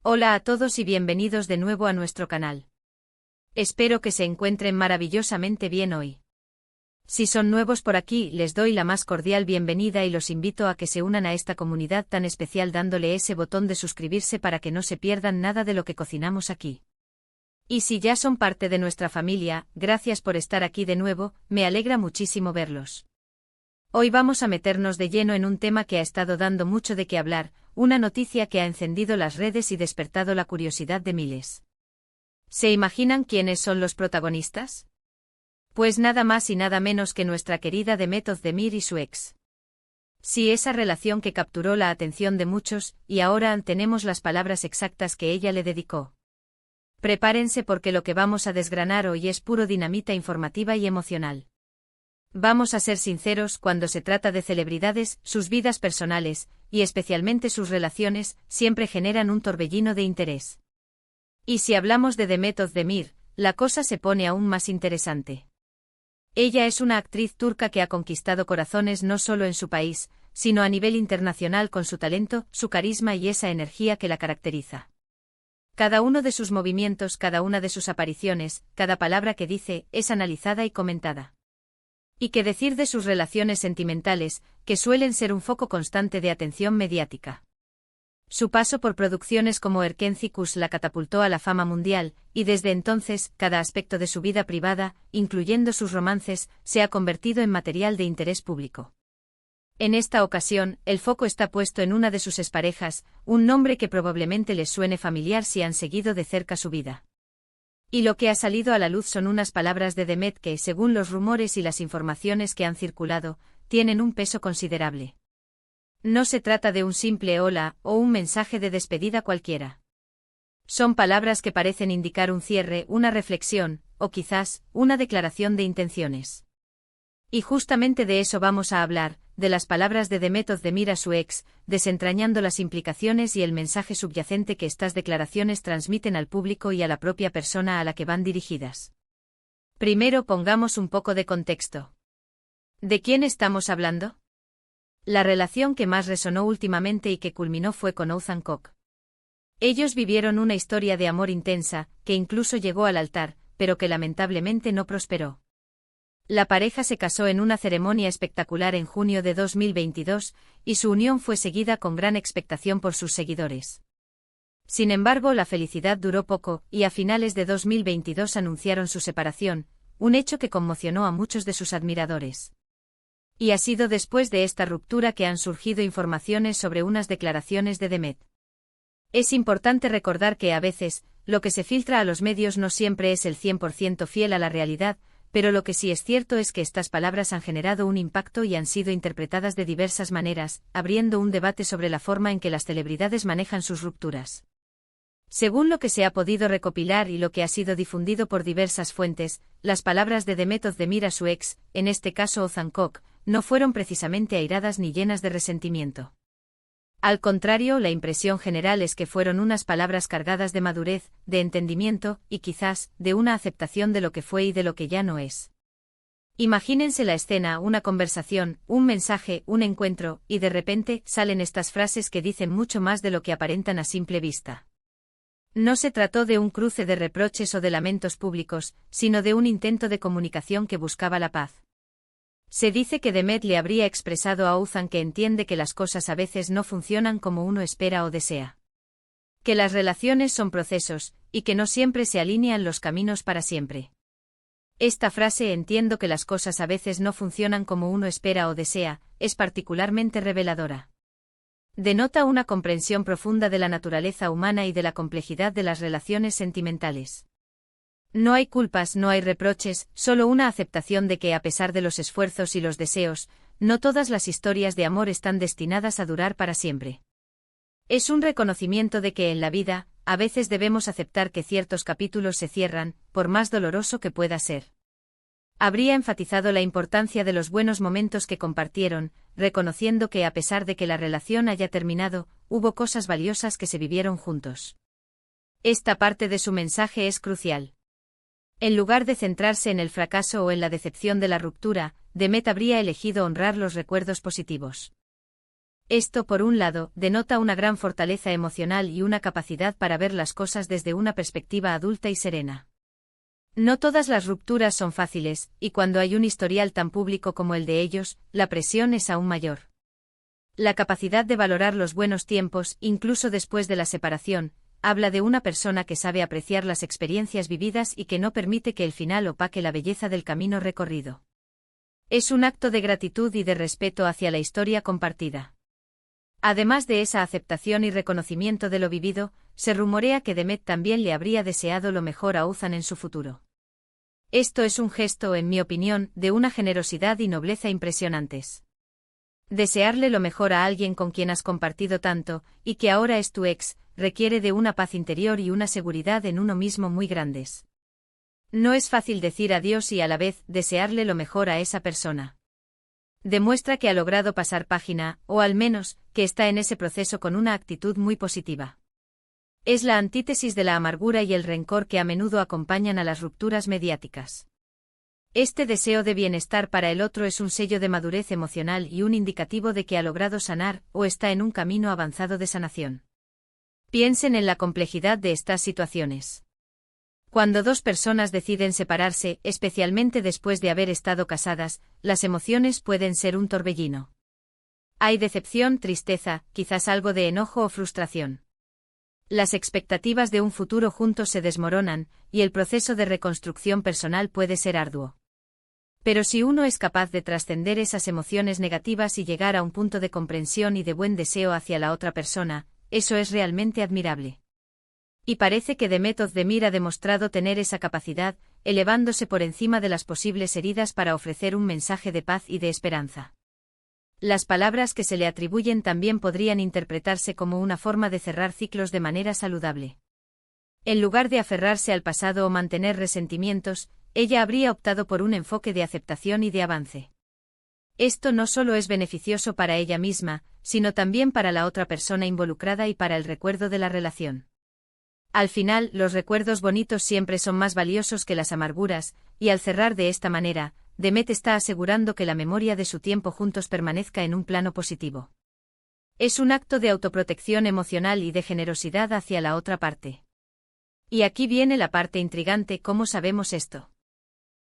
Hola a todos y bienvenidos de nuevo a nuestro canal. Espero que se encuentren maravillosamente bien hoy. Si son nuevos por aquí, les doy la más cordial bienvenida y los invito a que se unan a esta comunidad tan especial dándole ese botón de suscribirse para que no se pierdan nada de lo que cocinamos aquí. Y si ya son parte de nuestra familia, gracias por estar aquí de nuevo, me alegra muchísimo verlos. Hoy vamos a meternos de lleno en un tema que ha estado dando mucho de qué hablar, una noticia que ha encendido las redes y despertado la curiosidad de miles. ¿Se imaginan quiénes son los protagonistas? Pues nada más y nada menos que nuestra querida Demet Özdemir y su ex. Sí, esa relación que capturó la atención de muchos, y ahora tenemos las palabras exactas que ella le dedicó. Prepárense porque lo que vamos a desgranar hoy es puro dinamita informativa y emocional. Vamos a ser sinceros, cuando se trata de celebridades, sus vidas personales, y especialmente sus relaciones, siempre generan un torbellino de interés. Y si hablamos de Demet Özdemir, la cosa se pone aún más interesante. Ella es una actriz turca que ha conquistado corazones no solo en su país, sino a nivel internacional con su talento, su carisma y esa energía que la caracteriza. Cada uno de sus movimientos, cada una de sus apariciones, cada palabra que dice, es analizada y comentada. Y qué decir de sus relaciones sentimentales, que suelen ser un foco constante de atención mediática. Su paso por producciones como Erken Cikus la catapultó a la fama mundial, y desde entonces, cada aspecto de su vida privada, incluyendo sus romances, se ha convertido en material de interés público. En esta ocasión, el foco está puesto en una de sus exparejas, un nombre que probablemente les suene familiar si han seguido de cerca su vida. Y lo que ha salido a la luz son unas palabras de Demet que, según los rumores y las informaciones que han circulado, tienen un peso considerable. No se trata de un simple hola o un mensaje de despedida cualquiera. Son palabras que parecen indicar un cierre, una reflexión, o quizás, una declaración de intenciones. Y justamente de eso vamos a hablar, de las palabras de Demet Özdemir a su ex, desentrañando las implicaciones y el mensaje subyacente que estas declaraciones transmiten al público y a la propia persona a la que van dirigidas. Primero pongamos un poco de contexto. ¿De quién estamos hablando? La relación que más resonó últimamente y que culminó fue con Oğuzhan Koç. Ellos vivieron una historia de amor intensa, que incluso llegó al altar, pero que lamentablemente no prosperó. La pareja se casó en una ceremonia espectacular en junio de 2022, y su unión fue seguida con gran expectación por sus seguidores. Sin embargo, la felicidad duró poco, y a finales de 2022 anunciaron su separación, un hecho que conmocionó a muchos de sus admiradores. Y ha sido después de esta ruptura que han surgido informaciones sobre unas declaraciones de Demet. Es importante recordar que a veces, lo que se filtra a los medios no siempre es el 100% fiel a la realidad, pero lo que sí es cierto es que estas palabras han generado un impacto y han sido interpretadas de diversas maneras, abriendo un debate sobre la forma en que las celebridades manejan sus rupturas. Según lo que se ha podido recopilar y lo que ha sido difundido por diversas fuentes, las palabras de Demet Özdemir a su ex, en este caso Oğuzhan Koç, no fueron precisamente airadas ni llenas de resentimiento. Al contrario, la impresión general es que fueron unas palabras cargadas de madurez, de entendimiento, y quizás, de una aceptación de lo que fue y de lo que ya no es. Imagínense la escena, una conversación, un mensaje, un encuentro, y de repente, salen estas frases que dicen mucho más de lo que aparentan a simple vista. No se trató de un cruce de reproches o de lamentos públicos, sino de un intento de comunicación que buscaba la paz. Se dice que Demet le habría expresado a Oğuzhan que entiende que las cosas a veces no funcionan como uno espera o desea. Que las relaciones son procesos, y que no siempre se alinean los caminos para siempre. Esta frase "entiendo que las cosas a veces no funcionan como uno espera o desea", es particularmente reveladora. Denota una comprensión profunda de la naturaleza humana y de la complejidad de las relaciones sentimentales. No hay culpas, no hay reproches, solo una aceptación de que a pesar de los esfuerzos y los deseos, no todas las historias de amor están destinadas a durar para siempre. Es un reconocimiento de que en la vida, a veces debemos aceptar que ciertos capítulos se cierran, por más doloroso que pueda ser. Habría enfatizado la importancia de los buenos momentos que compartieron, reconociendo que a pesar de que la relación haya terminado, hubo cosas valiosas que se vivieron juntos. Esta parte de su mensaje es crucial. En lugar de centrarse en el fracaso o en la decepción de la ruptura, Demet habría elegido honrar los recuerdos positivos. Esto, por un lado, denota una gran fortaleza emocional y una capacidad para ver las cosas desde una perspectiva adulta y serena. No todas las rupturas son fáciles, y cuando hay un historial tan público como el de ellos, la presión es aún mayor. La capacidad de valorar los buenos tiempos, incluso después de la separación, habla de una persona que sabe apreciar las experiencias vividas y que no permite que el final opaque la belleza del camino recorrido. Es un acto de gratitud y de respeto hacia la historia compartida. Además de esa aceptación y reconocimiento de lo vivido, se rumorea que Demet también le habría deseado lo mejor a Uzan en su futuro. Esto es un gesto, en mi opinión, de una generosidad y nobleza impresionantes. Desearle lo mejor a alguien con quien has compartido tanto, y que ahora es tu ex, requiere de una paz interior y una seguridad en uno mismo muy grandes. No es fácil decir adiós y a la vez desearle lo mejor a esa persona. Demuestra que ha logrado pasar página, o al menos, que está en ese proceso con una actitud muy positiva. Es la antítesis de la amargura y el rencor que a menudo acompañan a las rupturas mediáticas. Este deseo de bienestar para el otro es un sello de madurez emocional y un indicativo de que ha logrado sanar o está en un camino avanzado de sanación. Piensen en la complejidad de estas situaciones. Cuando dos personas deciden separarse, especialmente después de haber estado casadas, las emociones pueden ser un torbellino. Hay decepción, tristeza, quizás algo de enojo o frustración. Las expectativas de un futuro juntos se desmoronan, y el proceso de reconstrucción personal puede ser arduo. Pero si uno es capaz de trascender esas emociones negativas y llegar a un punto de comprensión y de buen deseo hacia la otra persona, eso es realmente admirable. Y parece que Demet Özdemir ha demostrado tener esa capacidad, elevándose por encima de las posibles heridas para ofrecer un mensaje de paz y de esperanza. Las palabras que se le atribuyen también podrían interpretarse como una forma de cerrar ciclos de manera saludable. En lugar de aferrarse al pasado o mantener resentimientos, ella habría optado por un enfoque de aceptación y de avance. Esto no solo es beneficioso para ella misma, sino también para la otra persona involucrada y para el recuerdo de la relación. Al final, los recuerdos bonitos siempre son más valiosos que las amarguras, y al cerrar de esta manera, Demet está asegurando que la memoria de su tiempo juntos permanezca en un plano positivo. Es un acto de autoprotección emocional y de generosidad hacia la otra parte. Y aquí viene la parte intrigante: ¿cómo sabemos esto?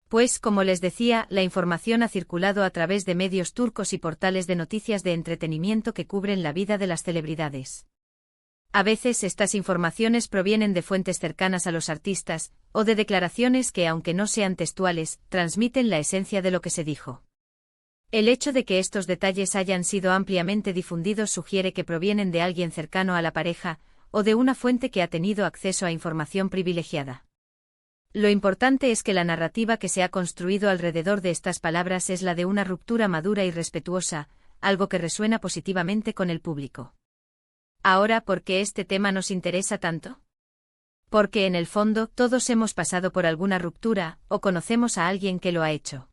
Pues, como les decía, la información ha circulado a través de medios turcos y portales de noticias de entretenimiento que cubren la vida de las celebridades. A veces estas informaciones provienen de fuentes cercanas a los artistas, o de declaraciones que, aunque no sean textuales, transmiten la esencia de lo que se dijo. El hecho de que estos detalles hayan sido ampliamente difundidos sugiere que provienen de alguien cercano a la pareja, o de una fuente que ha tenido acceso a información privilegiada. Lo importante es que la narrativa que se ha construido alrededor de estas palabras es la de una ruptura madura y respetuosa, algo que resuena positivamente con el público. Ahora, ¿por qué este tema nos interesa tanto? Porque en el fondo todos hemos pasado por alguna ruptura, o conocemos a alguien que lo ha hecho.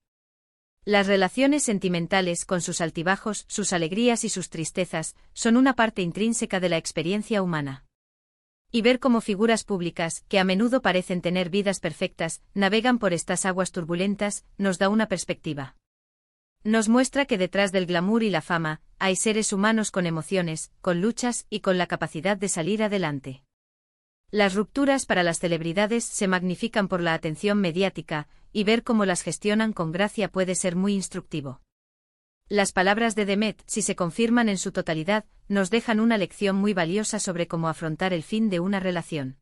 Las relaciones sentimentales, con sus altibajos, sus alegrías y sus tristezas, son una parte intrínseca de la experiencia humana. Y ver cómo figuras públicas, que a menudo parecen tener vidas perfectas, navegan por estas aguas turbulentas, nos da una perspectiva. Nos muestra que detrás del glamour y la fama, hay seres humanos con emociones, con luchas y con la capacidad de salir adelante. Las rupturas para las celebridades se magnifican por la atención mediática, y ver cómo las gestionan con gracia puede ser muy instructivo. Las palabras de Demet, si se confirman en su totalidad, nos dejan una lección muy valiosa sobre cómo afrontar el fin de una relación.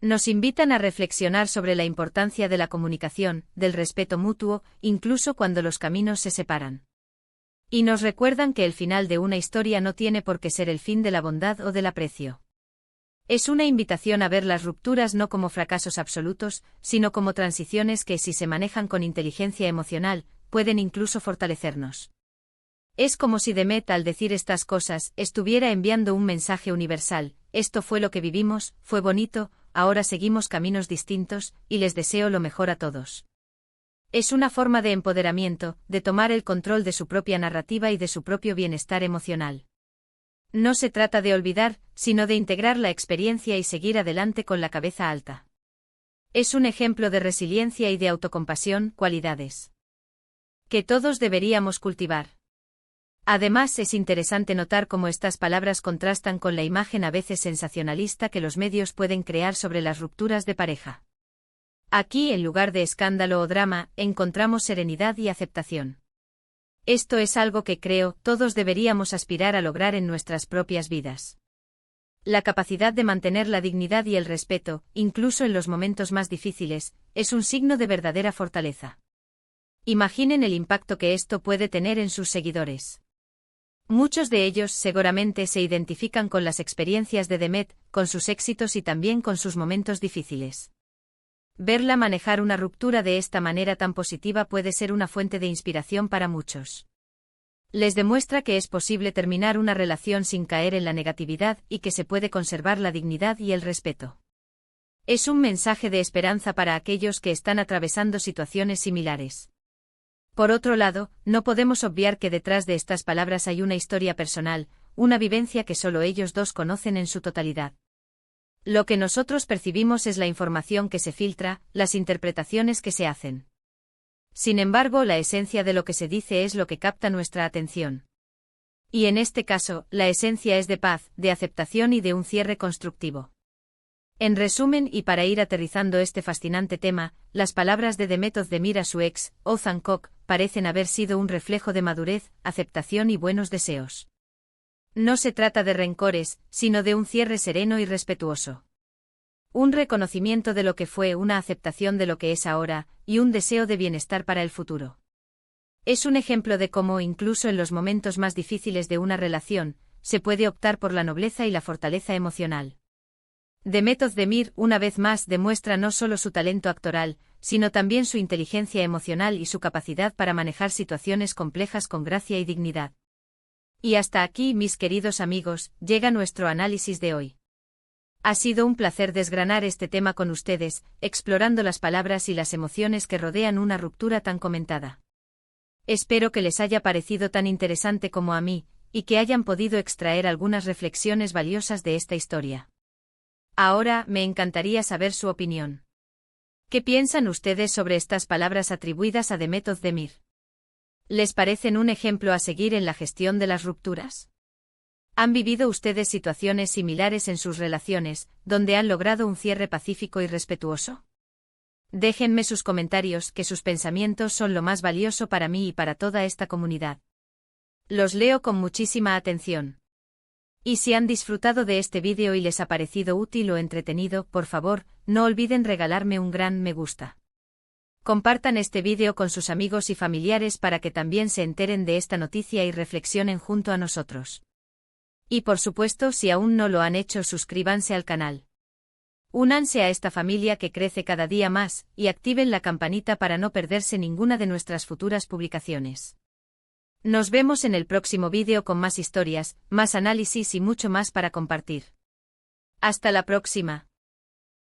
Nos invitan a reflexionar sobre la importancia de la comunicación, del respeto mutuo, incluso cuando los caminos se separan. Y nos recuerdan que el final de una historia no tiene por qué ser el fin de la bondad o del aprecio. Es una invitación a ver las rupturas no como fracasos absolutos, sino como transiciones que, si se manejan con inteligencia emocional, pueden incluso fortalecernos. Es como si Demet, al decir estas cosas, estuviera enviando un mensaje universal: esto fue lo que vivimos, fue bonito, ahora seguimos caminos distintos, y les deseo lo mejor a todos. Es una forma de empoderamiento, de tomar el control de su propia narrativa y de su propio bienestar emocional. No se trata de olvidar, sino de integrar la experiencia y seguir adelante con la cabeza alta. Es un ejemplo de resiliencia y de autocompasión, cualidades que todos deberíamos cultivar. Además, es interesante notar cómo estas palabras contrastan con la imagen a veces sensacionalista que los medios pueden crear sobre las rupturas de pareja. Aquí, en lugar de escándalo o drama, encontramos serenidad y aceptación. Esto es algo que creo todos deberíamos aspirar a lograr en nuestras propias vidas. La capacidad de mantener la dignidad y el respeto, incluso en los momentos más difíciles, es un signo de verdadera fortaleza. Imaginen el impacto que esto puede tener en sus seguidores. Muchos de ellos seguramente se identifican con las experiencias de Demet, con sus éxitos y también con sus momentos difíciles. Verla manejar una ruptura de esta manera tan positiva puede ser una fuente de inspiración para muchos. Les demuestra que es posible terminar una relación sin caer en la negatividad y que se puede conservar la dignidad y el respeto. Es un mensaje de esperanza para aquellos que están atravesando situaciones similares. Por otro lado, no podemos obviar que detrás de estas palabras hay una historia personal, una vivencia que solo ellos dos conocen en su totalidad. Lo que nosotros percibimos es la información que se filtra, las interpretaciones que se hacen. Sin embargo, la esencia de lo que se dice es lo que capta nuestra atención. Y en este caso, la esencia es de paz, de aceptación y de un cierre constructivo. En resumen, y para ir aterrizando este fascinante tema, las palabras de Demet Özdemir a su ex, Ozan Koç, parecen haber sido un reflejo de madurez, aceptación y buenos deseos. No se trata de rencores, sino de un cierre sereno y respetuoso. Un reconocimiento de lo que fue, una aceptación de lo que es ahora, y un deseo de bienestar para el futuro. Es un ejemplo de cómo, incluso en los momentos más difíciles de una relación, se puede optar por la nobleza y la fortaleza emocional. Demet Özdemir, una vez más, demuestra no solo su talento actoral, sino también su inteligencia emocional y su capacidad para manejar situaciones complejas con gracia y dignidad. Y hasta aquí, mis queridos amigos, llega nuestro análisis de hoy. Ha sido un placer desgranar este tema con ustedes, explorando las palabras y las emociones que rodean una ruptura tan comentada. Espero que les haya parecido tan interesante como a mí, y que hayan podido extraer algunas reflexiones valiosas de esta historia. Ahora, me encantaría saber su opinión. ¿Qué piensan ustedes sobre estas palabras atribuidas a Demet Özdemir? ¿Les parecen un ejemplo a seguir en la gestión de las rupturas? ¿Han vivido ustedes situaciones similares en sus relaciones, donde han logrado un cierre pacífico y respetuoso? Déjenme sus comentarios, que sus pensamientos son lo más valioso para mí y para toda esta comunidad. Los leo con muchísima atención. Y si han disfrutado de este vídeo y les ha parecido útil o entretenido, por favor, no olviden regalarme un gran me gusta. Compartan este vídeo con sus amigos y familiares para que también se enteren de esta noticia y reflexionen junto a nosotros. Y por supuesto, si aún no lo han hecho, suscríbanse al canal. Únanse a esta familia que crece cada día más, y activen la campanita para no perderse ninguna de nuestras futuras publicaciones. Nos vemos en el próximo vídeo con más historias, más análisis y mucho más para compartir. Hasta la próxima.